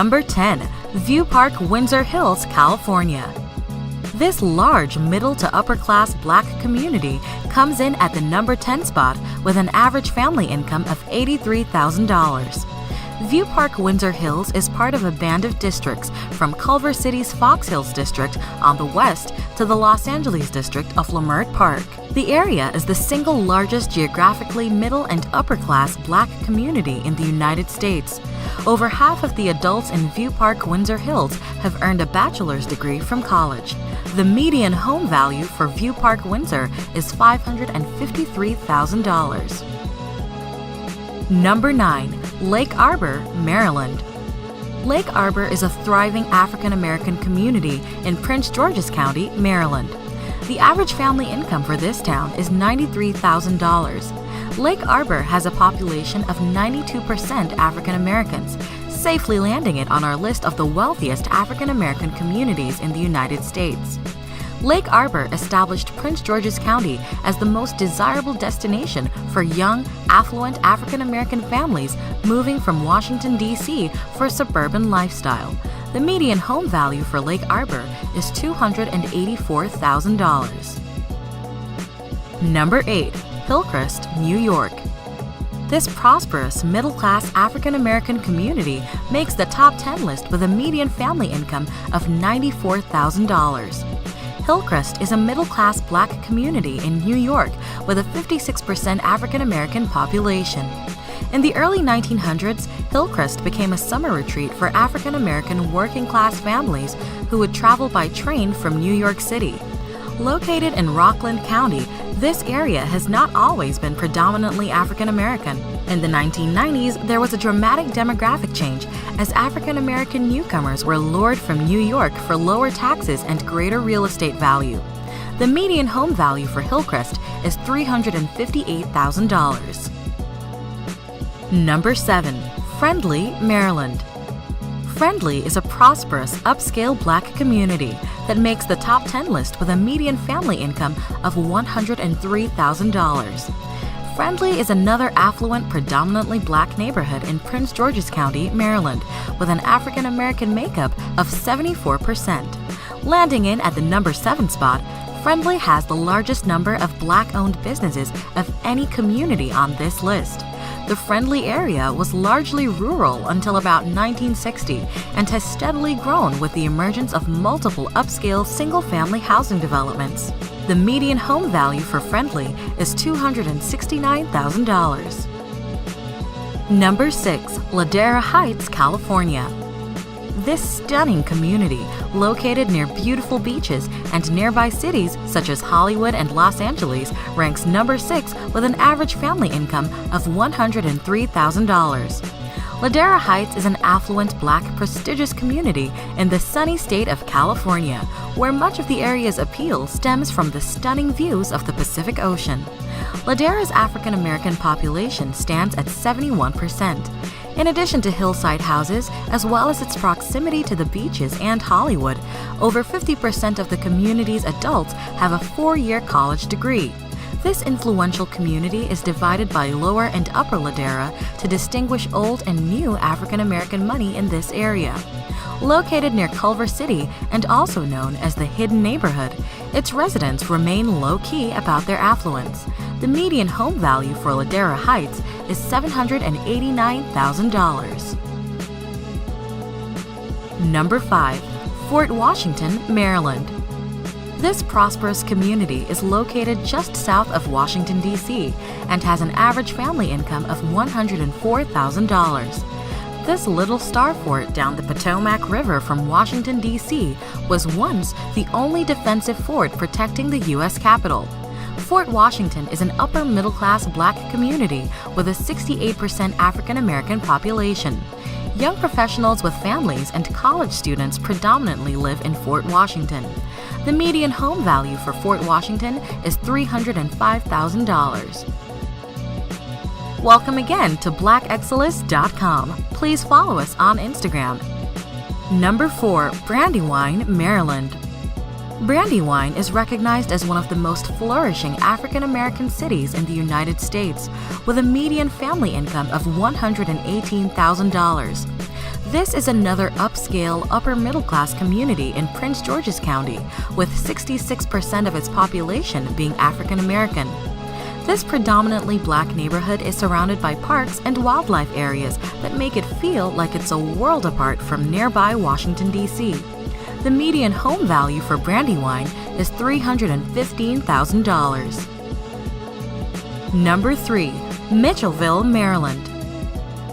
Number 10. View Park, Windsor Hills, California. This large middle to upper class Black community comes in at the number 10 spot with an average family income of $83,000. View Park, Windsor Hills is part of a band of districts from Culver City's Fox Hills district on the west to the Los Angeles district of Leimert Park. The area is the single largest geographically middle and upper class Black community in the United States. Over half of the adults in View Park, Windsor Hills have earned a bachelor's degree from college. The median home value for View Park, Windsor is $553,000. Number 9. Lake Arbor, Maryland. Lake Arbor is a thriving African American community in Prince George's County, Maryland. The average family income for this town is $93,000. Lake Arbor has a population of 92% African Americans, safely landing it on our list of the wealthiest African American communities in the United States. Lake Arbor established Prince George's County as the most desirable destination for young, affluent African American families moving from Washington, D.C. for a suburban lifestyle. The median home value for Lake Arbor is $284,000. Number 8. Hillcrest, New York. This prosperous, middle-class African American community makes the top 10 list with a median family income of $94,000. Hillcrest is a middle-class Black community in New York with a 56% African American population. In the early 1900s, Hillcrest became a summer retreat for African American working-class families who would travel by train from New York City. Located in Rockland County, this area has not always been predominantly African American. In the 1990s, there was a dramatic demographic change as African American newcomers were lured from New York for lower taxes and greater real estate value. The median home value for Hillcrest is $358,000. Number 7. Friendly, Maryland. Friendly is a prosperous, upscale Black community that makes the top 10 list with a median family income of $103,000. Friendly is another affluent, predominantly Black neighborhood in Prince George's County, Maryland, with an African American makeup of 74%. Landing in at the number 7 spot, Friendly has the largest number of Black-owned businesses of any community on this list. The Friendly area was largely rural until about 1960 and has steadily grown with the emergence of multiple upscale single-family housing developments. The median home value for Friendly is $269,000. Number 6. Ladera Heights, California. This stunning community, located near beautiful beaches and nearby cities such as Hollywood and Los Angeles, ranks number 6 with an average family income of $103,000. Ladera Heights is an affluent Black prestigious community in the sunny state of California, where much of the area's appeal stems from the stunning views of the Pacific Ocean. Ladera's African American population stands at 71%. In addition to hillside houses, as well as its proximity to the beaches and Hollywood, over 50% of the community's adults have a 4-year college degree. This influential community is divided by Lower and Upper Ladera to distinguish old and new African American money in this area. Located near Culver City and also known as the Hidden Neighborhood, its residents remain low-key about their affluence. The median home value for Ladera Heights is $789,000. Number 5. Fort Washington, Maryland. This prosperous community is located just south of Washington, D.C., and has an average family income of $104,000. This little star fort down the Potomac River from Washington, D.C. was once the only defensive fort protecting the U.S. Capitol. Fort Washington is an upper-middle-class Black community with a 68% African-American population. Young professionals with families and college students predominantly live in Fort Washington. The median home value for Fort Washington is $305,000. Welcome again to blackexcellus.com. Please follow us on Instagram. Number 4. Brandywine, Maryland. Brandywine is recognized as one of the most flourishing African American cities in the United States, with a median family income of $118,000. This is another upscale, upper-middle-class community in Prince George's County, with 66% of its population being African American. This predominantly black neighborhood is surrounded by parks and wildlife areas that make it feel like it's a world apart from nearby Washington, D.C. The median home value for Brandywine is $315,000. Number 3. Mitchellville, Maryland.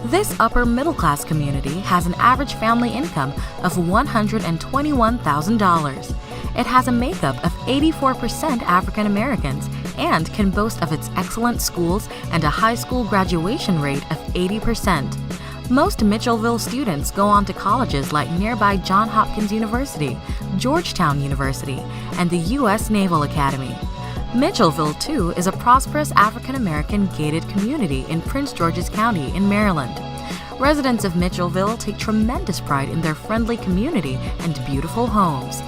This upper-middle-class community has an average family income of $121,000. It has a makeup of 84% African Americans and can boast of its excellent schools and a high school graduation rate of 80%. Most Mitchellville students go on to colleges like nearby Johns Hopkins University, Georgetown University, and the U.S. Naval Academy. Mitchellville, too, is a prosperous African American gated community in Prince George's County in Maryland. Residents of Mitchellville take tremendous pride in their friendly community and beautiful homes.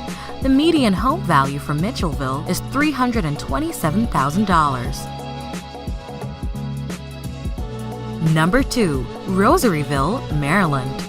The median home value for Mitchellville is $327,000. Number 2. Rosaryville, Maryland.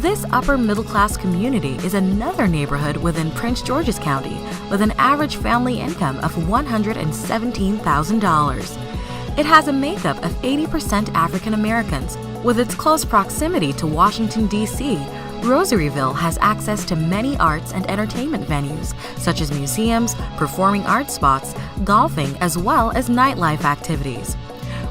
This upper-middle-class community is another neighborhood within Prince George's County with an average family income of $117,000. It has a makeup of 80% African Americans. With its close proximity to Washington, D.C., Rosaryville has access to many arts and entertainment venues, such as museums, performing arts spots, golfing, as well as nightlife activities.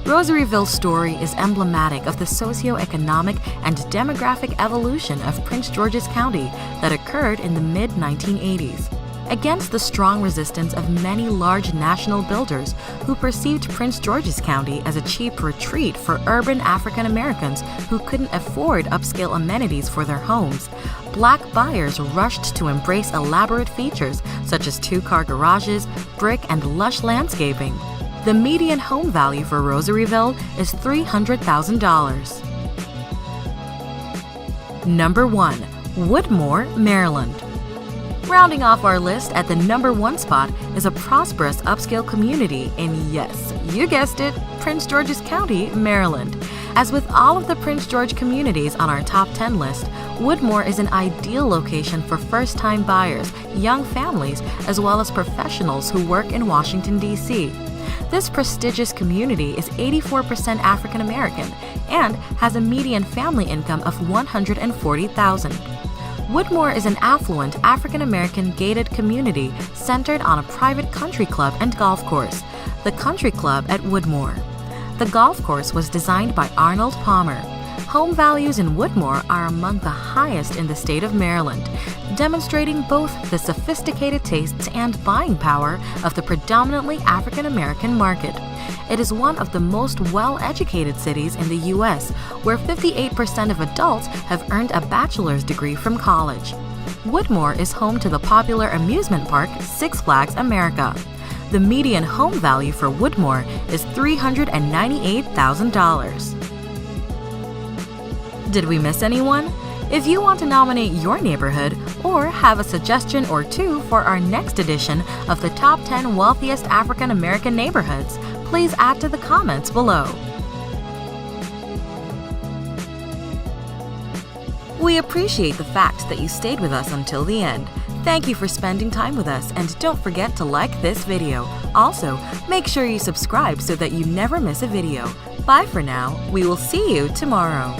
Rosaryville's story is emblematic of the socioeconomic and demographic evolution of Prince George's County that occurred in the mid-1980s. Against the strong resistance of many large national builders who perceived Prince George's County as a cheap retreat for urban African Americans who couldn't afford upscale amenities for their homes, Black buyers rushed to embrace elaborate features such as two-car garages, brick, and lush landscaping. The median home value for Rosaryville is $300,000. Number 1. Woodmore, Maryland. Rounding off our list at the number 1 spot is a prosperous upscale community in, yes, you guessed it, Prince George's County, Maryland. As with all of the Prince George communities on our top 10 list, Woodmore is an ideal location for first-time buyers, young families, as well as professionals who work in Washington, D.C. This prestigious community is 84% African American and has a median family income of $140,000. Woodmore is an affluent African American gated community centered on a private country club and golf course, the Country Club at Woodmore. The golf course was designed by Arnold Palmer. Home values in Woodmore are among the highest in the state of Maryland, demonstrating both the sophisticated tastes and buying power of the predominantly African American market. It is one of the most well-educated cities in the U.S., where 58% of adults have earned a bachelor's degree from college. Woodmore is home to the popular amusement park Six Flags America. The median home value for Woodmore is $398,000. Did we miss anyone? If you want to nominate your neighborhood or have a suggestion or two for our next edition of the Top 10 Wealthiest African American Neighborhoods, please add to the comments below. We appreciate the fact that you stayed with us until the end. Thank you for spending time with us, and don't forget to like this video. Also, make sure you subscribe so that you never miss a video. Bye for now. We will see you tomorrow.